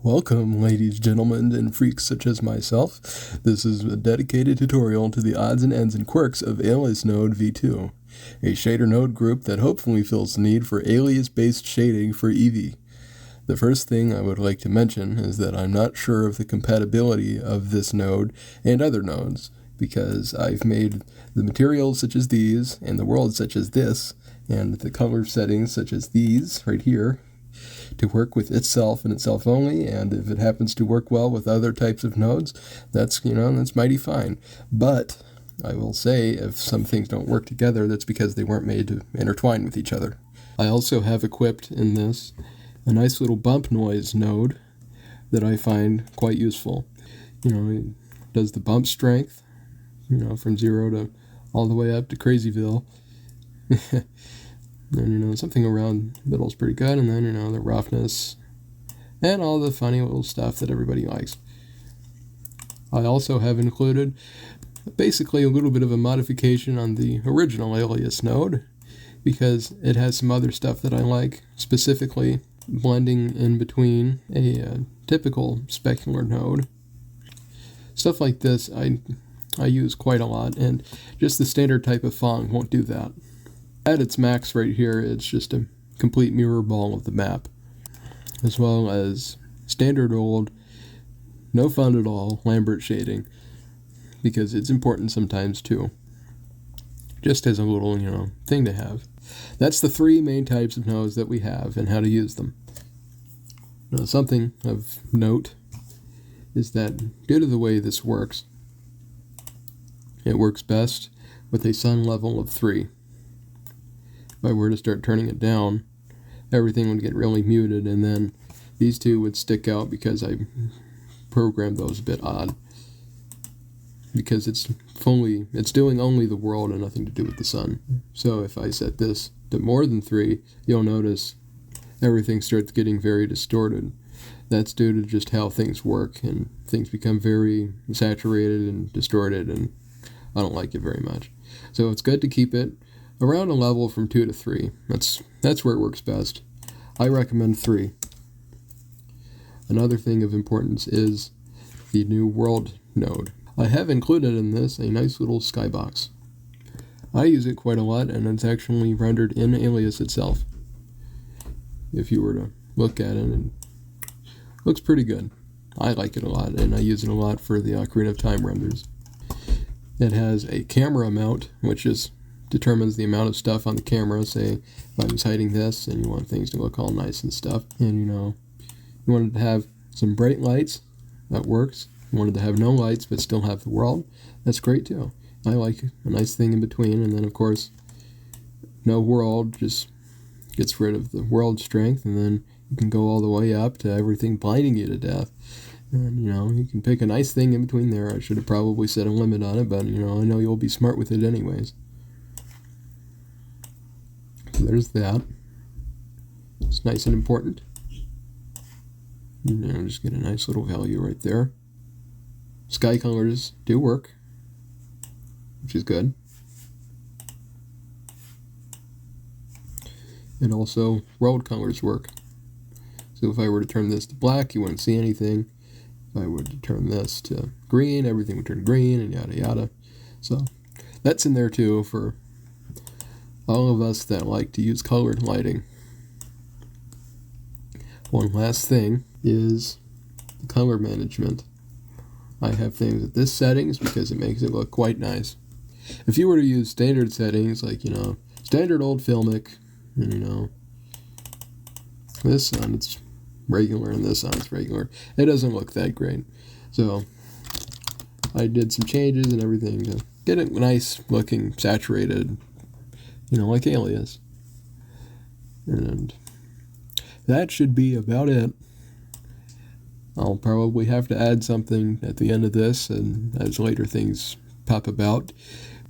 Welcome, ladies, gentlemen, and freaks such as myself. This is a dedicated tutorial to the odds and ends and quirks of AliasV2, a shader node group that hopefully fills the need for alias-based shading for Eevee. The first thing I would like to mention is that I'm not sure of the compatibility of this node and other nodes, because I've made the materials such as these, and the world such as this, and the color settings such as these right here, to work with itself and itself only, and if it happens to work well with other types of nodes, that's mighty fine. But I will say, if some things don't work together, that's because they weren't made to intertwine with each other. I also have equipped in this a nice little bump noise node that I find quite useful. It does the bump strength, from 0 to all the way up to Crazyville. And, something around the middle is pretty good, and then, the roughness and all the funny little stuff that everybody likes. I also have included basically a little bit of a modification on the original Alias node, because it has some other stuff that I like, specifically blending in between a typical specular node. Stuff like this I use quite a lot, and just the standard type of Fong won't do that. At its max right here, it's just a complete mirror ball of the map, as well as standard old, no fun at all, Lambert shading, because it's important sometimes too, just as a little, thing to have. That's the three main types of nodes that we have and how to use them. Now, something of note is that due to the way this works, it works best with a sun level of 3. If I were to start turning it down, everything would get really muted, and then these two would stick out because I programmed those a bit odd. Because it's doing only the world and nothing to do with the sun. So if I set this to more than 3, you'll notice everything starts getting very distorted. That's due to just how things work, and things become very saturated and distorted, and I don't like it very much. So it's good to keep it around a level from 2 to 3. That's where it works best. I recommend 3. Another thing of importance is the new world node. I have included in this a nice little skybox. I use it quite a lot, and it's actually rendered in Alias itself. If you were to look at it, it looks pretty good. I like it a lot, and I use it a lot for the Ocarina of Time renders. It has a camera mount, which determines the amount of stuff on the camera. Say, if I was hiding this and you want things to look all nice and stuff, and you wanted to have some bright lights, that works. You wanted to have no lights but still have the world, that's great too. I like a nice thing in between, and then of course, no world just gets rid of the world strength, and then you can go all the way up to everything blinding you to death. And, you can pick a nice thing in between there. I should have probably set a limit on it, but, I know you'll be smart with it anyways. So there's that. It's nice and important. Just get a nice little value right there. Sky colors do work, which is good. And also, world colors work. So if I were to turn this to black, you wouldn't see anything. If I were to turn this to green, everything would turn green, and yada yada. So that's in there too for all of us that like to use colored lighting. One last thing is the color management. I have things at this settings because it makes it look quite nice. If you were to use standard settings like, standard old filmic, and this one it's regular and this one it's regular, it doesn't look that great. So I did some changes and everything to get it nice looking, saturated, like Alias. And that should be about it. I'll probably have to add something at the end of this, and as later things pop about.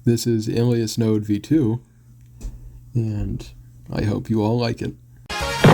This is Alias Node V2, and I hope you all like it.